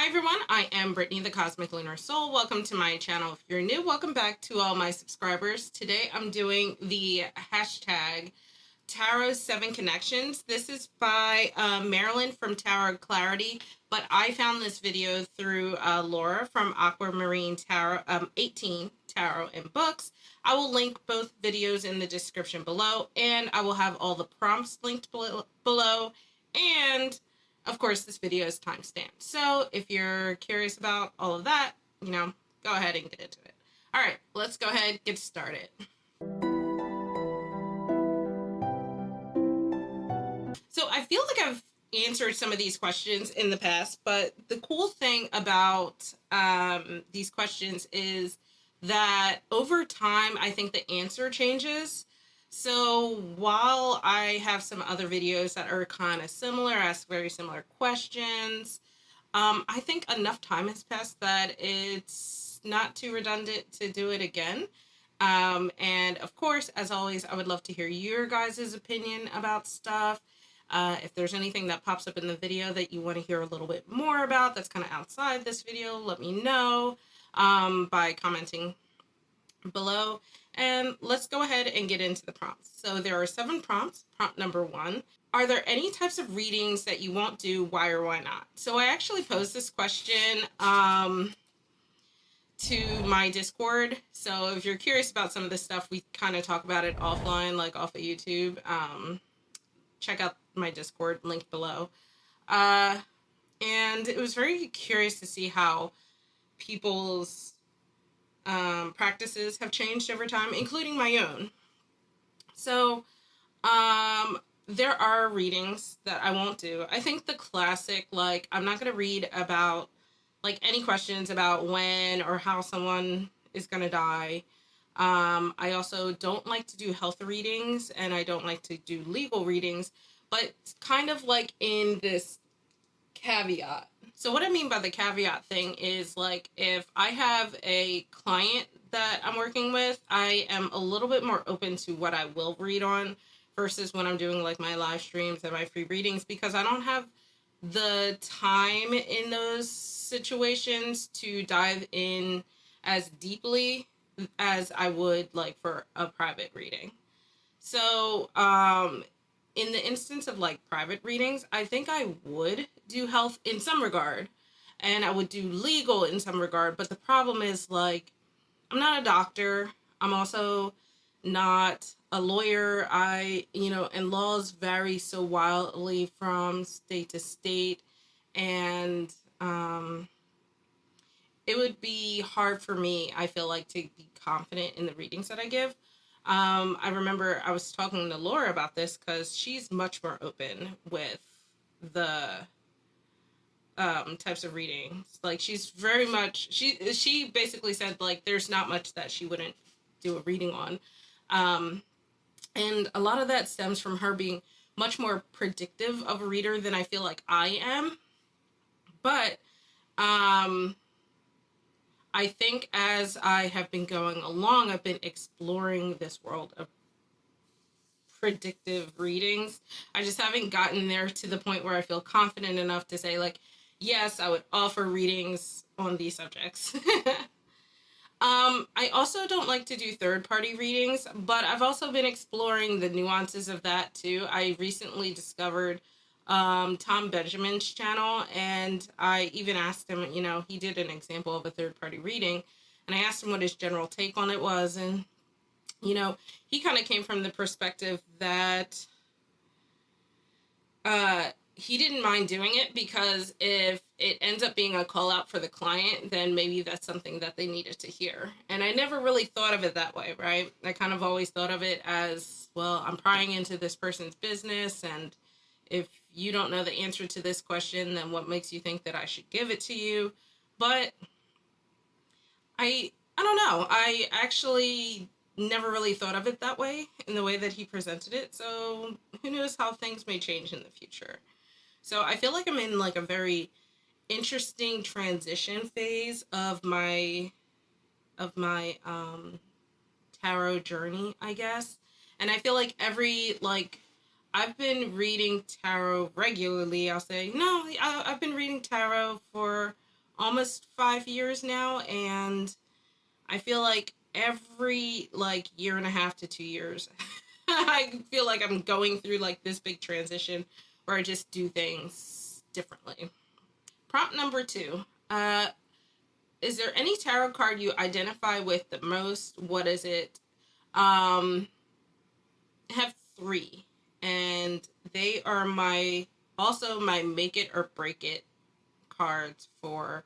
Hi everyone, I am Brittany, the Cosmic Lunar Soul. Welcome to my channel. If you're new, welcome back to all my subscribers. Today I'm doing the hashtag Tarot 7 Connections. This is by Marilyn from Tarot Clarity, but I found this video through Laura from Aquamarine Tarot, 18 Tarot and Books. I will link both videos in the description below, and I will have all the prompts linked below, and of course, this video is timestamped. So if you're curious about all of that, go ahead and get into it. All right, let's go ahead and get started. So I feel like I've answered some of these questions in the past, but the cool thing about these questions is that over time, I think the answer changes. So while I have some other videos that are kind of similar, ask very similar questions, I think enough time has passed that it's not too redundant to do it again. And of course, as always, I would love to hear your guys' opinion about stuff. If there's anything that pops up in the video that you want to hear a little bit more about that's kind of outside this video, let me know by commenting below. And let's go ahead and get into the prompts. So there are 7 prompts. Prompt number 1. Are there any types of readings that you won't do? Why or why not? So I actually posed this question to my Discord. So if you're curious about some of this stuff, we kind of talk about it offline, like off of YouTube. Check out my Discord, link below. And it was very curious to see how people's practices have changed over time, including my own. So there are readings that I won't do. I think the classic, like, I'm not going to read about, like, any questions about when or how someone is going to die. I also don't like to do health readings, and I don't like to do legal readings, but kind of like in this caveat. So what I mean by the caveat thing is, like, if I have a client that I'm working with, I am a little bit more open to what I will read on versus when I'm doing like my live streams and my free readings, because I don't have the time in those situations to dive in as deeply as I would like for a private reading. So, in the instance of like private readings, I think I would do health in some regard, and I would do legal in some regard. But the problem is, like, I'm not a doctor. I'm also not a lawyer. And laws vary so wildly from state to state. And it would be hard for me, I feel like, to be confident in the readings that I give. I remember I was talking to Laura about this because she's much more open with the types of readings. Like, she's very much, she basically said, like, there's not much that she wouldn't do a reading on. And a lot of that stems from her being much more predictive of a reader than I feel like I am. But I think as I have been going along, I've been exploring this world of predictive readings. I just haven't gotten there to the point where I feel confident enough to say, like, yes, I would offer readings on these subjects. I also don't like to do third-party readings, but I've also been exploring the nuances of that too. I recently discovered Tom Benjamin's channel, and I even asked him, he did an example of a third-party reading, and I asked him what his general take on it was, and he kind of came from the perspective that he didn't mind doing it because if it ends up being a call out for the client, then maybe that's something that they needed to hear. And I never really thought of it that way, right? I kind of always thought of it as, well, I'm prying into this person's business, and if you don't know the answer to this question, then what makes you think that I should give it to you? But I don't know. I actually never really thought of it that way, in the way that he presented it. So who knows how things may change in the future. So I feel like I'm in like a very interesting transition phase of my tarot journey, I guess. And I feel like I've been reading tarot regularly. I'll say, no, I've been reading tarot for almost 5 years now, and I feel like every like year and a half to 2 years, I feel like I'm going through like this big transition where I just do things differently. Prompt number 2. Is there any tarot card you identify with the most? What is it? I have 3, and they are my make it or break it cards for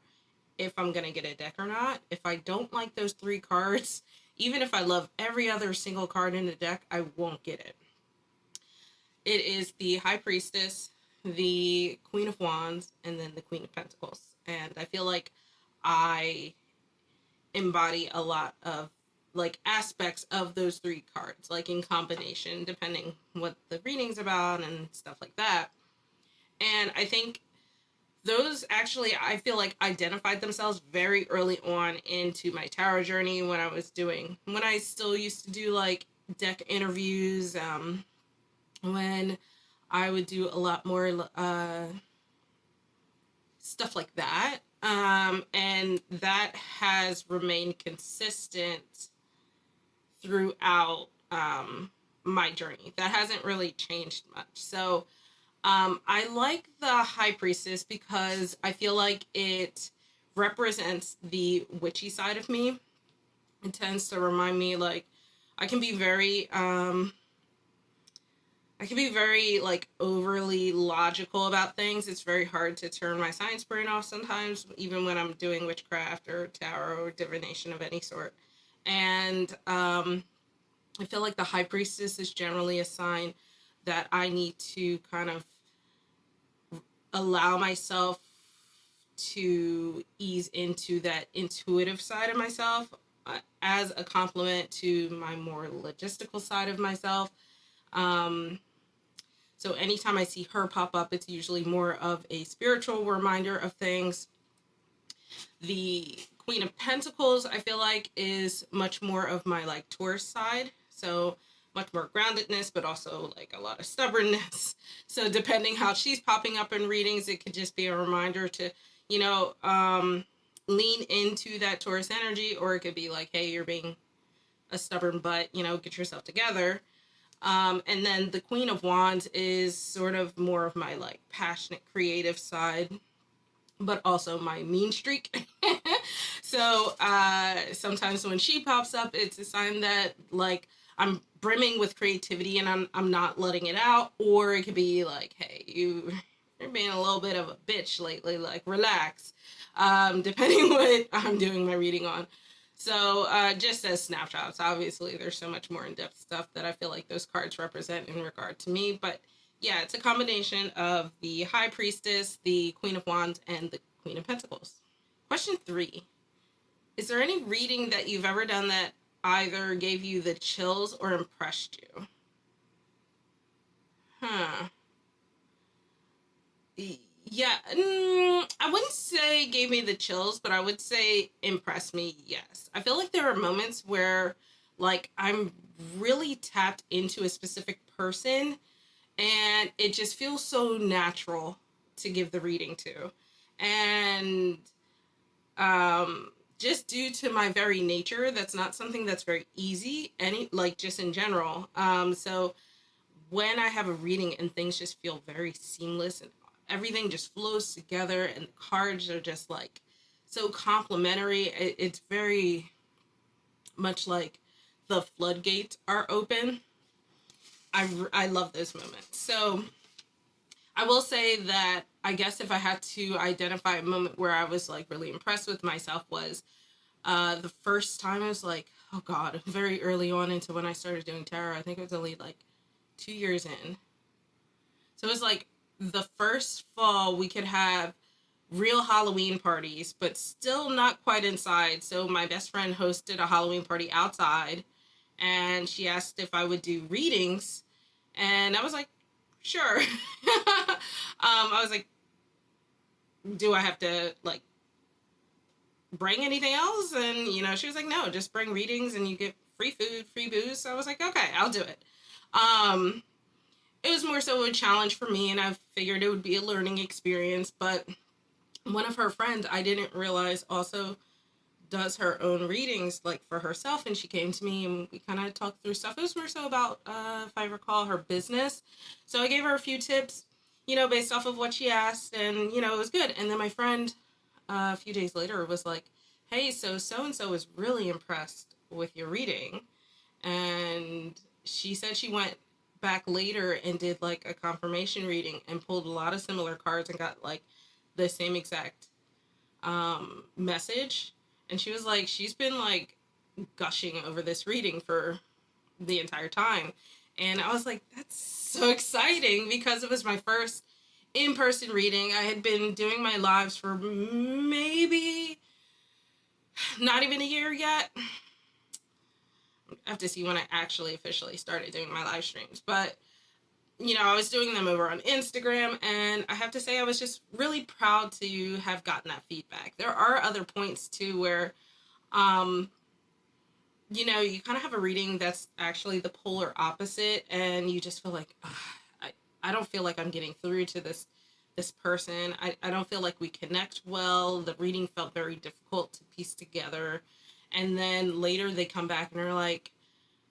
if I'm gonna get a deck or not. If I don't like those 3 cards, even if I love every other single card in the deck, I won't get it. It is the High Priestess, the Queen of Wands, and then the Queen of Pentacles. And I feel like I embody a lot of like aspects of those 3 cards, like in combination, depending what the reading's about and stuff like that. And I think those actually, I feel like, identified themselves very early on into my tarot journey when I still used to do like deck interviews, when I would do a lot more stuff like that. And that has remained consistent throughout my journey. That hasn't really changed much. So I like the High Priestess because I feel like it represents the witchy side of me. It tends to remind me like I can be very like overly logical about things. It's very hard to turn my science brain off sometimes, even when I'm doing witchcraft or tarot or divination of any sort. And I feel like the High Priestess is generally a sign that I need to kind of allow myself to ease into that intuitive side of myself, as a complement to my more logistical side of myself. So anytime I see her pop up, it's usually more of a spiritual reminder of things. The Queen of Pentacles, I feel like, is much more of my like Taurus side. So much more groundedness, but also like a lot of stubbornness. So depending how she's popping up in readings, it could just be a reminder to, lean into that Taurus energy, or it could be like, hey, you're being a stubborn butt, get yourself together. And then the Queen of Wands is sort of more of my like passionate creative side, but also my mean streak. So sometimes when she pops up, it's a sign that like I'm brimming with creativity and I'm not letting it out. Or it could be like, hey, you're being a little bit of a bitch lately, like relax. Depending what I'm doing my reading on. So just as snapshots, obviously there's so much more in-depth stuff that I feel like those cards represent in regard to me. But yeah, it's a combination of the High Priestess, the Queen of Wands, and the Queen of Pentacles. Question 3. Is there any reading that you've ever done that either gave you the chills or impressed you? Yeah, I wouldn't say gave me the chills, but I would say impressed me, yes. I feel like there are moments where, like, I'm really tapped into a specific person, and it just feels so natural to give the reading to. And just due to my very nature, that's not something that's very easy, just in general. So when I have a reading and things just feel very seamless and everything just flows together and the cards are just like so complimentary, it's very much like the floodgates are open. I love those moments. So I will say that I guess if I had to identify a moment where I was like really impressed with myself was the first time. I was like, oh God, very early on into when I started doing tarot. I think it was only like 2 years in. So it was like the first fall we could have real Halloween parties, but still not quite inside. So my best friend hosted a Halloween party outside, and she asked if I would do readings, and I was like, sure. I was like, do I have to like bring anything else? And she was like, no, just bring readings and you get free food, free booze. So I was like, okay, I'll do it. It was more so a challenge for me, and I figured it would be a learning experience, but one of her friends, I didn't realize, also does her own readings like for herself, and she came to me and we kind of talked through stuff. It was more so about if I recall, her business. So I gave her a few tips, based off of what she asked, and it was good. And then my friend a few days later was like, hey, so and so was really impressed with your reading, and she said she went back later and did like a confirmation reading and pulled a lot of similar cards and got like the same exact message. And she was like, she's been like gushing over this reading for the entire time. And I was like, that's so exciting, because it was my first in-person reading. I had been doing my lives for maybe not even a year yet. I have to see when I actually officially started doing my live streams. But, I was doing them over on Instagram, and I have to say I was just really proud to have gotten that feedback. There are other points too where, you kind of have a reading that's actually the polar opposite, and you just feel like, I don't feel like I'm getting through to this person. I don't feel like we connect well. The reading felt very difficult to piece together. And then later they come back and are like,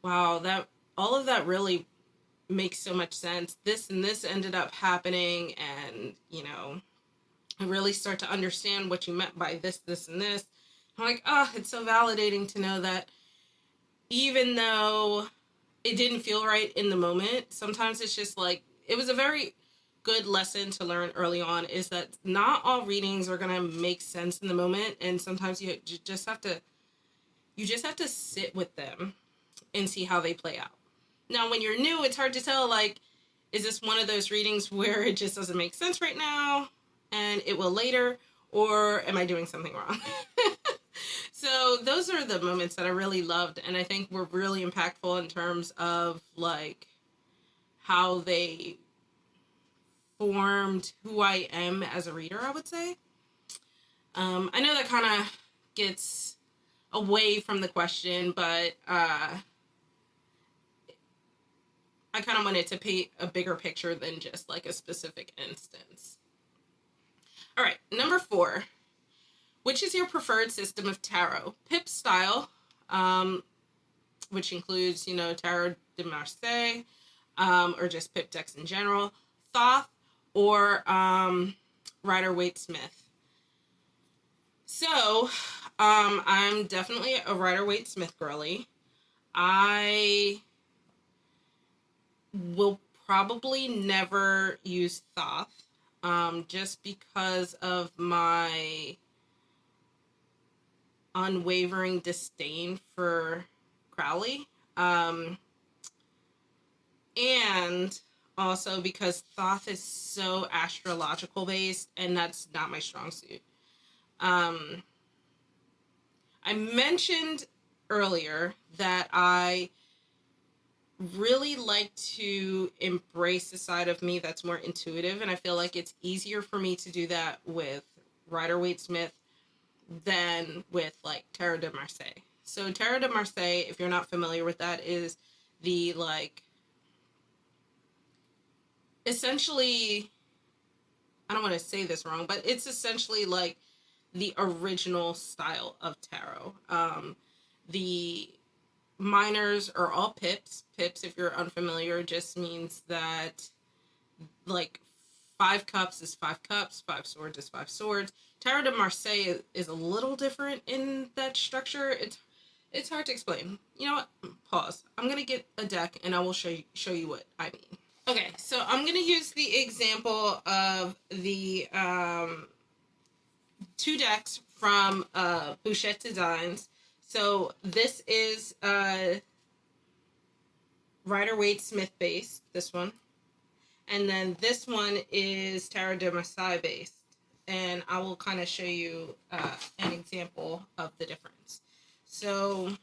wow, that all of that really makes so much sense. This and this ended up happening, and I really start to understand what you meant by this and this. I'm like, oh, it's so validating to know that even though it didn't feel right in the moment, sometimes it's just like, it was a very good lesson to learn early on, is that not all readings are going to make sense in the moment, and sometimes you just have to sit with them and see how they play out. Now, when you're new, it's hard to tell, like, is this one of those readings where it just doesn't make sense right now and it will later, or am I doing something wrong? So those are the moments that I really loved, and I think were really impactful in terms of like how they formed who I am as a reader, I would say. I know that kind of gets away from the question, but I kind of wanted to paint a bigger picture than just like a specific instance. All right, number 4. Which is your preferred system of tarot? Pip style, which includes, Tarot de Marseille, or just Pip decks in general, Thoth, or Rider Waite Smith. So, I'm definitely a Rider Waite Smith girly. I will probably never use Thoth, just because of my unwavering disdain for Crowley. And also because Thoth is so astrological based, and that's not my strong suit. I mentioned earlier that I really like to embrace the side of me that's more intuitive, and I feel like it's easier for me to do that with Rider Waite Smith than with like Tarot de Marseille. So Tarot de Marseille, if you're not familiar with that, is the like essentially, I don't want to say this wrong, but it's essentially like the original style of tarot. The minors are all pips. Pips, if you're unfamiliar, just means that like 5 cups is 5 cups, 5 swords is 5 swords. Tarot de Marseille is a little different in that structure. It's hard to explain. You know what? Pause. I'm gonna get a deck and I will show you what I mean. Okay, so I'm gonna use the example of the 2 decks from Bouchette Designs. So this is Rider Waite Smith based, this one. And then this one is Tarot de Marseille based. And I will kind of show you an example of the difference. So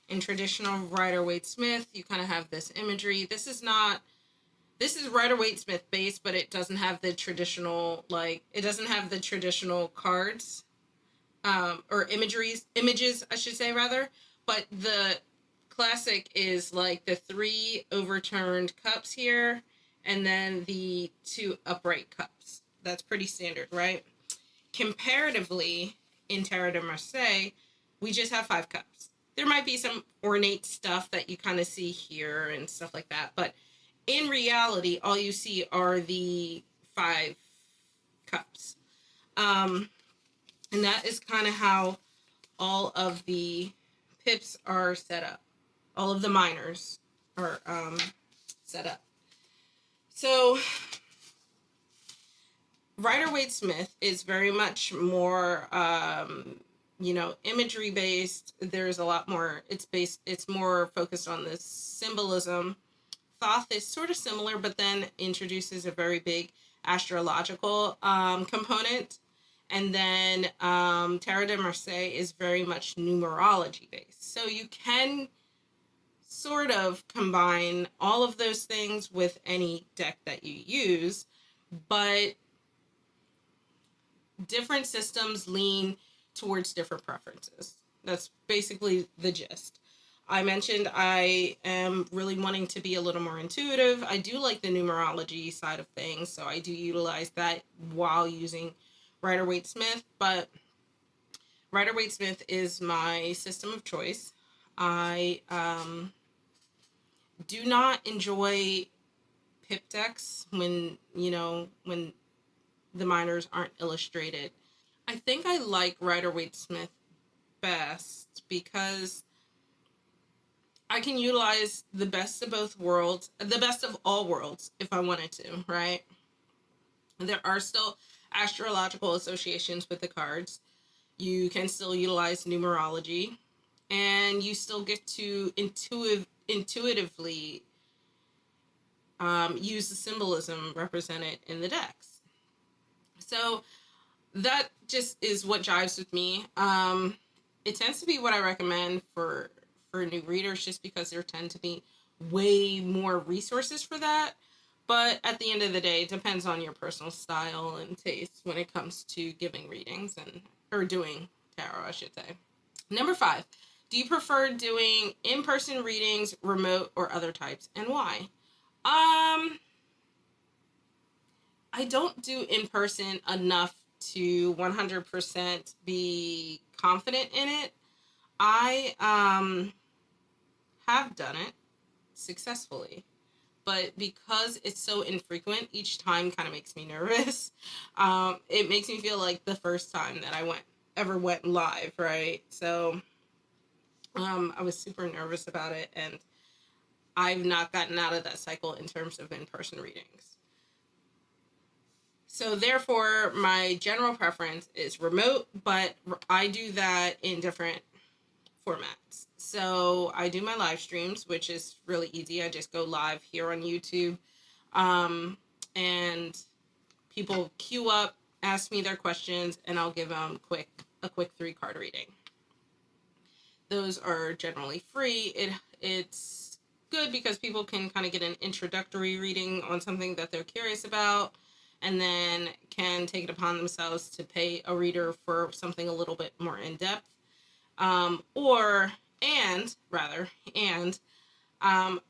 in traditional Rider Waite Smith, you kind of have this imagery. This is Rider Waite Smith based, but it doesn't have the traditional, cards, or images, I should say, rather. But the classic is like the 3 overturned cups here, and then the 2 upright cups. That's pretty standard, right? comparatively, in Tarot de Marseille, we just have 5 cups. There might be some ornate stuff that you kind of see here and stuff like that, but in reality, all you see are the 5 cups. And that is kind of how all of the pips are set up. All of the minors are set up. So Rider Waite Smith is very much more, imagery based. There's a lot more. It's more focused on this symbolism. Thoth is sort of similar, but then introduces a very big astrological component. And then Tarot de Marseille is very much numerology based. So you can sort of combine all of those things with any deck that you use, but different systems lean towards different preferences. That's basically the gist. I mentioned I am really wanting to be a little more intuitive. I do like the numerology side of things, so I do utilize that while using Rider Waite Smith, but Rider Waite Smith is my system of choice. I do not enjoy pip decks when the minors aren't illustrated. I think I like Rider Waite Smith best because I can utilize the best of both worlds, the best of all worlds, if I wanted to, right? There are still astrological associations with the cards. You can still utilize numerology, and you still get to intuitively use the symbolism represented in the decks. So that just is what jives with me. It tends to be what I recommend for new readers, just because there tend to be way more resources for that. But at the end of the day, it depends on your personal style and taste when it comes to giving readings or doing tarot, I should say. Number 5, do you prefer doing in-person readings, remote, or other types, and why? I don't do in-person enough to 100% be confident in it. I have done it successfully, but because it's so infrequent, each time kind of makes me nervous. It makes me feel like the first time that I ever went live, right? So I was super nervous about it, and I've not gotten out of that cycle in terms of in-person readings. So therefore, my general preference is remote, but I do that in different formats. So I do my live streams, which is really easy. I just go live here on YouTube, and people queue up, ask me their questions, and I'll give them a quick 3-card reading. Those are generally free. It's good because people can kind of get an introductory reading on something that they're curious about, and then can take it upon themselves to pay a reader for something a little bit more in depth.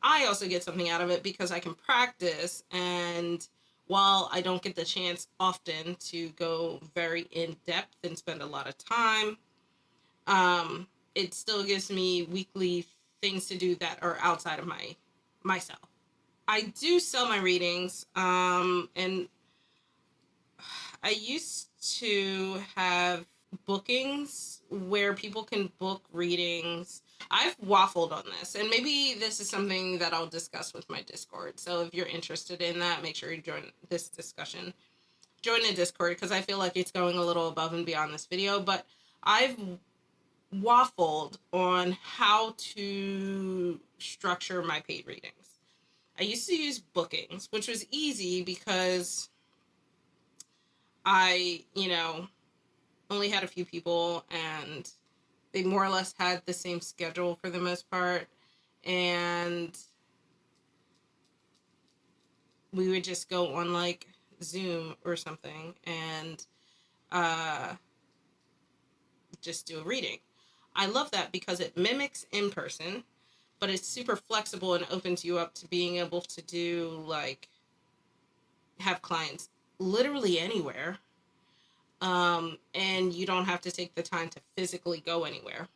I also get something out of it because I can practice, and while I don't get the chance often to go very in depth and spend a lot of time, it still gives me weekly things to do that are outside of myself. I do sell my readings, and I used to have bookings where people can book readings. I've waffled on this, and maybe this is something that I'll discuss with my Discord. So if you're interested in that, make sure you join this discussion. Join the Discord, because I feel like it's going a little above and beyond this video, but I've waffled on how to structure my paid readings. I used to use bookings, which was easy because I, only had a few people, and they more or less had the same schedule for the most part. And we would just go on like Zoom or something and just do a reading. I love that because it mimics in person, but it's super flexible and opens you up to being able to do have clients literally anywhere. and you don't have to take the time to physically go anywhere.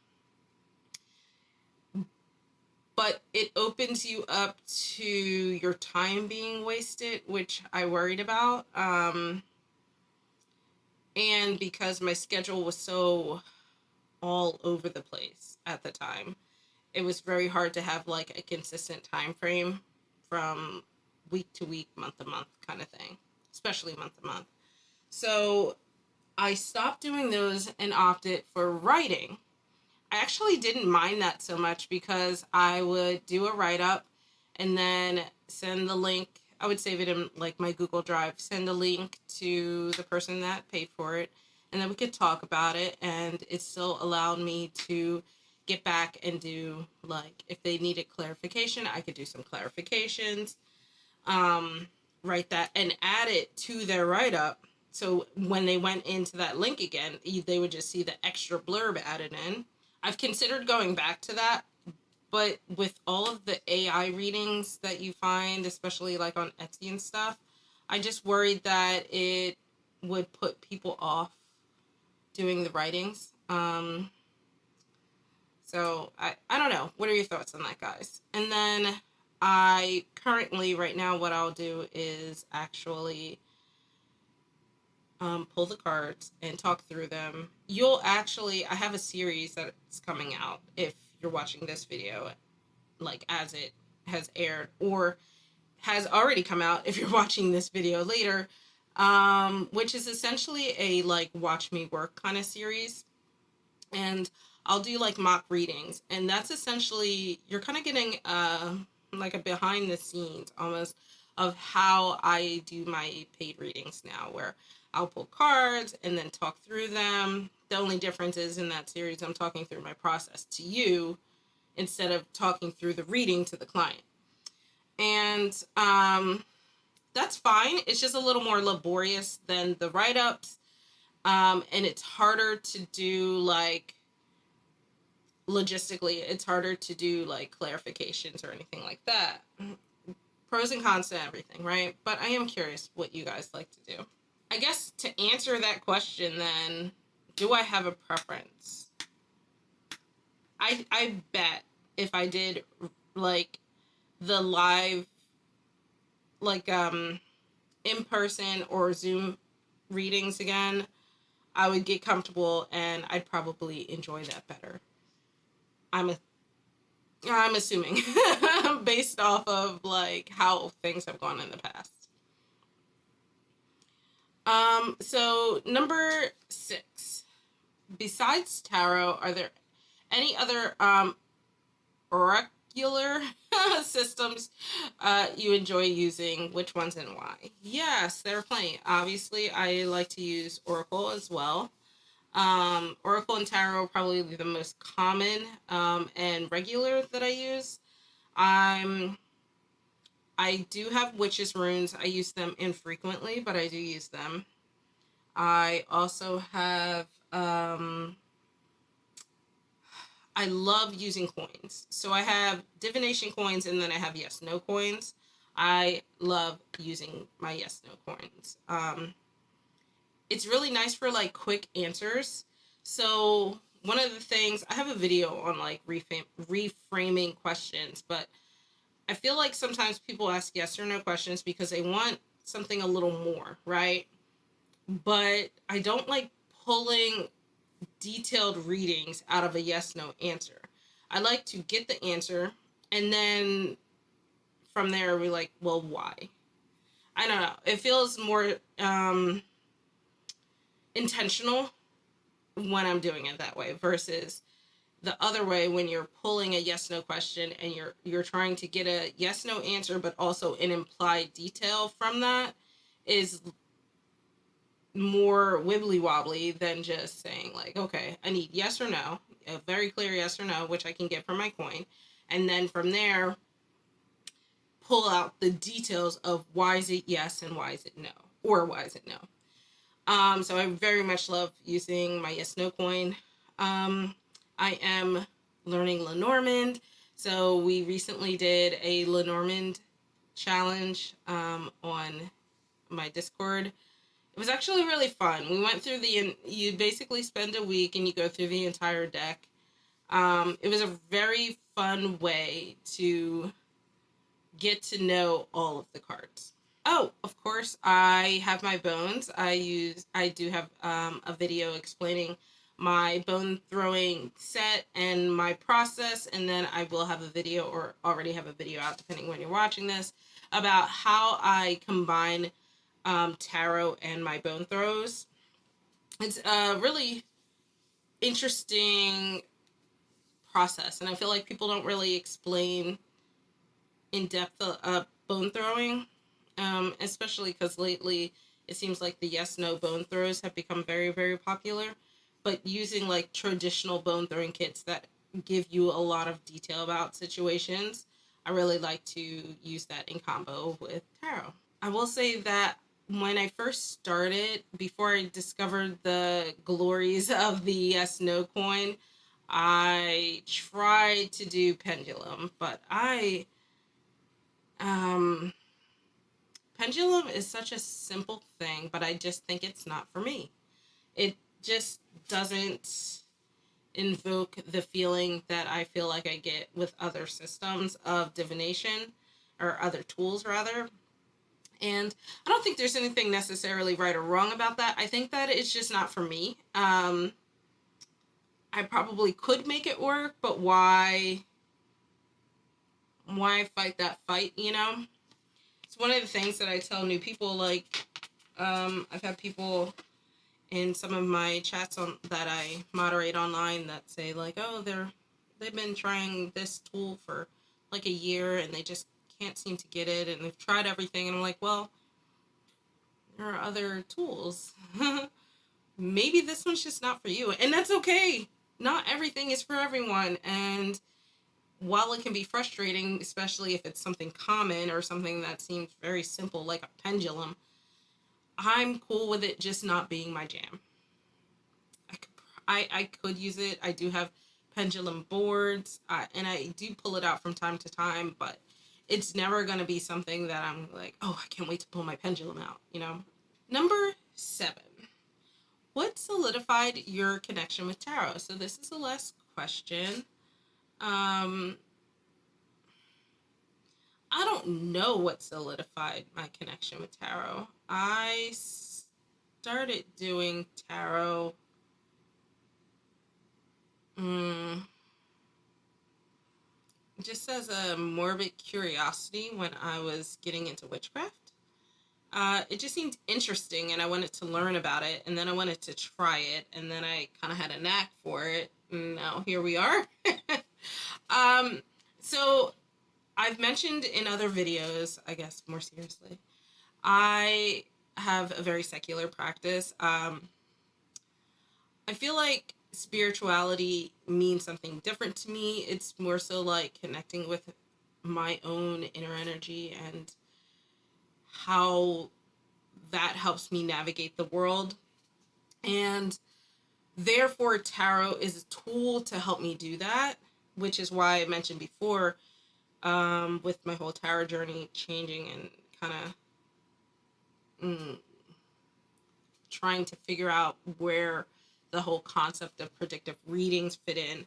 But it opens you up to your time being wasted, which I worried about. And because my schedule was so all over the place at the time, it was very hard to have like a consistent time frame from week to week, month to month kind of thing, especially month to month. So I stopped doing those and opted for writing. I actually didn't mind that so much because I would do a write up and then send the link. I would save it in like my Google Drive, send a link to the person that paid for it, and then we could talk about it. And it still allowed me to get back and do, like, if they needed clarification, I could do some clarifications, write that and add it to their write up. So when they went into that link again, they would just see the extra blurb added in. I've considered going back to that, but with all of the AI readings that you find, especially like on Etsy and stuff, I just worried that it would put people off doing the writings. So I don't know. What are your thoughts on that, guys? And then I currently, right now, what I'll do is actually pull the cards and talk through them. I have a series that's coming out if you're watching this video, like as it has aired, or has already come out if you're watching this video later, which is essentially a like watch me work kind of series. And I'll do like mock readings, and that's essentially, you're kind of getting like a behind the scenes almost of how I do my paid readings now, where I'll pull cards and then talk through them. The only difference is in that series I'm talking through my process to you instead of talking through the reading to the client. And that's fine. It's just a little more laborious than the write-ups, and it's harder to do, like, logistically, it's harder to do like clarifications or anything like that. Pros and cons to everything, right? But I am curious what you guys like to do. I guess to answer that question then, do I have a preference? I bet if I did like the live, like in person or Zoom readings again, I would get comfortable and I'd probably enjoy that better. I'm assuming based off of like how things have gone in the past. So number 6, besides tarot, are there any other oracular systems you enjoy using? Which ones and why? Yes, there are plenty. Obviously, I like to use Oracle as well. Oracle and tarot are probably the most common and regular that I use. I do have witches runes. I use them infrequently, but I do use them. I also have I love using coins. So I have divination coins and then I have yes no coins. I love using my yes no coins. It's really nice for like quick answers. So one of the things, I have a video on like reframing questions, but I feel like sometimes people ask yes or no questions because they want something a little more, right? But I don't like pulling detailed readings out of a yes no answer. I like to get the answer and then from there we're like, well, why? I don't know. It feels more intentional when I'm doing it that way versus the other way when you're pulling a yes no question and you're trying to get a yes no answer but also an implied detail from that is more wibbly wobbly than just saying like, okay, I need yes or no, a very clear yes or no, which I can get from my coin, and then from there pull out the details of why is it yes and why is it no, or why is it no. So I very much love using my yes no coin. I am learning Lenormand. So we recently did a Lenormand challenge on my Discord. It was actually really fun. We went through you basically spend a week and you go through the entire deck. It was a very fun way to get to know all of the cards. Oh, of course, I have my bones. I do have a video explaining my bone throwing set and my process, and then I will have a video, or already have a video out, depending when you're watching this, about how I combine tarot and my bone throws. It's a really interesting process, and I feel like people don't really explain in depth bone throwing, especially because lately it seems like the yes no bone throws have become very, very popular. But using like traditional bone throwing kits that give you a lot of detail about situations, I really like to use that in combo with tarot. I will say that when I first started, before I discovered the glories of the yes no coin, I tried to do pendulum, but um pendulum is such a simple thing, but I just think it's not for me. It just doesn't invoke the feeling that I feel like I get with other systems of divination, or other tools rather. And I don't think there's anything necessarily right or wrong about that. I think that it's just not for me. I probably could make it work, but why fight that fight, you know? It's one of the things that I tell new people, like, I've had people in some of my chats on that I moderate online that say like, oh, they've been trying this tool for like a year and they just can't seem to get it, and they've tried everything, and I'm like, well, there are other tools. Maybe this one's just not for you, and that's okay. Not everything is for everyone, and while it can be frustrating, especially if it's something common or something that seems very simple like a pendulum, I'm cool with it just not being my jam. I could use it. I do have pendulum boards, and I do pull it out from time to time, but it's never going to be something that I'm like, oh, I can't wait to pull my pendulum out, you know? Number 7. What solidified your connection with tarot? So this is the last question. Um, I don't know what solidified my connection with tarot. I started doing tarot just as a morbid curiosity when I was getting into witchcraft. It just seemed interesting, and I wanted to learn about it, and then I wanted to try it, and then I kind of had a knack for it, and now here we are. um, so I've mentioned in other videos, I guess more seriously, I have a very secular practice. I feel like spirituality means something different to me. It's more so like connecting with my own inner energy and how that helps me navigate the world. And therefore, tarot is a tool to help me do that, which is why I mentioned before, with my whole tarot journey changing and kind of trying to figure out where the whole concept of predictive readings fit in.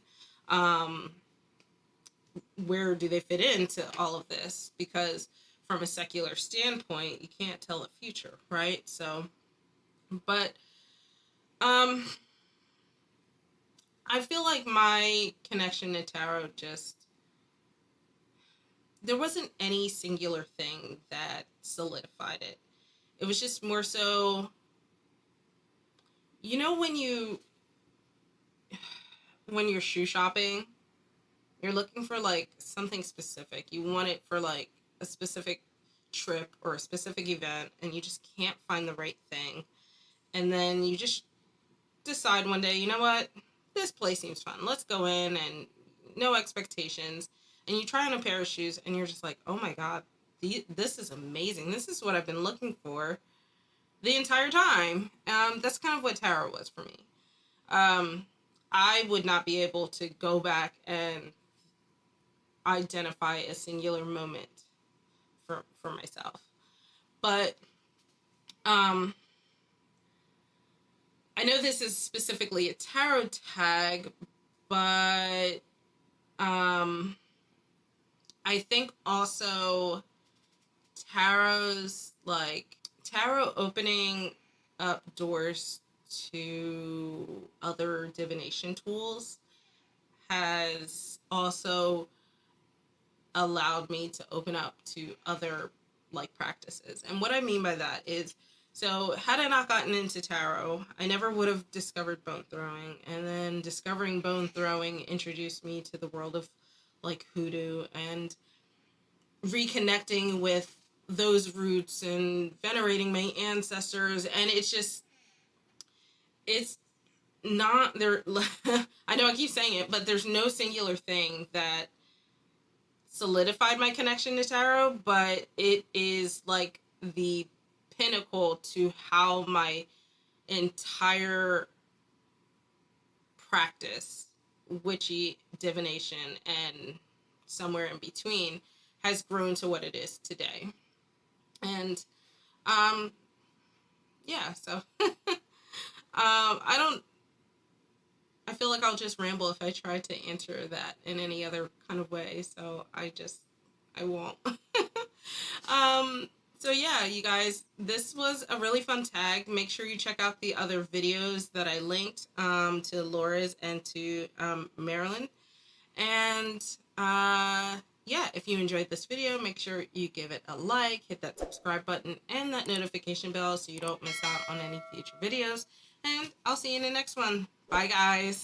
Where do they fit into all of this? Because from a secular standpoint, you can't tell a future, right? So, but um, I feel like my connection to tarot just, there wasn't any singular thing that solidified it. It was just more so, you know, when you're shoe shopping, you're looking for like something specific. You want it for like a specific trip or a specific event, and you just can't find the right thing. And then you just decide one day, you know what? This place seems fun. Let's go in, and no expectations. And you try on a pair of shoes and you're just like, oh my God, this is amazing. This is what I've been looking for the entire time. That's kind of what tarot was for me. I would not be able to go back and identify a singular moment for myself. But I know this is specifically a tarot tag, but I think also tarot opening up doors to other divination tools has also allowed me to open up to other like practices. And what I mean by that is, so had I not gotten into tarot, I never would have discovered bone throwing. And then discovering bone throwing introduced me to the world of like hoodoo and reconnecting with those roots and venerating my ancestors. And it's not there. I know I keep saying it, but there's no singular thing that solidified my connection to tarot, but it is like the pinnacle to how my entire practice, witchy divination and somewhere in between, has grown to what it is today. And yeah, so I feel like I'll just ramble if I try to answer that in any other kind of way, so I won't. So yeah, you guys, this was a really fun tag. Make sure you check out the other videos that I linked to Laura's and to Marilyn. And yeah, if you enjoyed this video, make sure you give it a like, hit that subscribe button and that notification bell so you don't miss out on any future videos. And I'll see you in the next one. Bye, guys.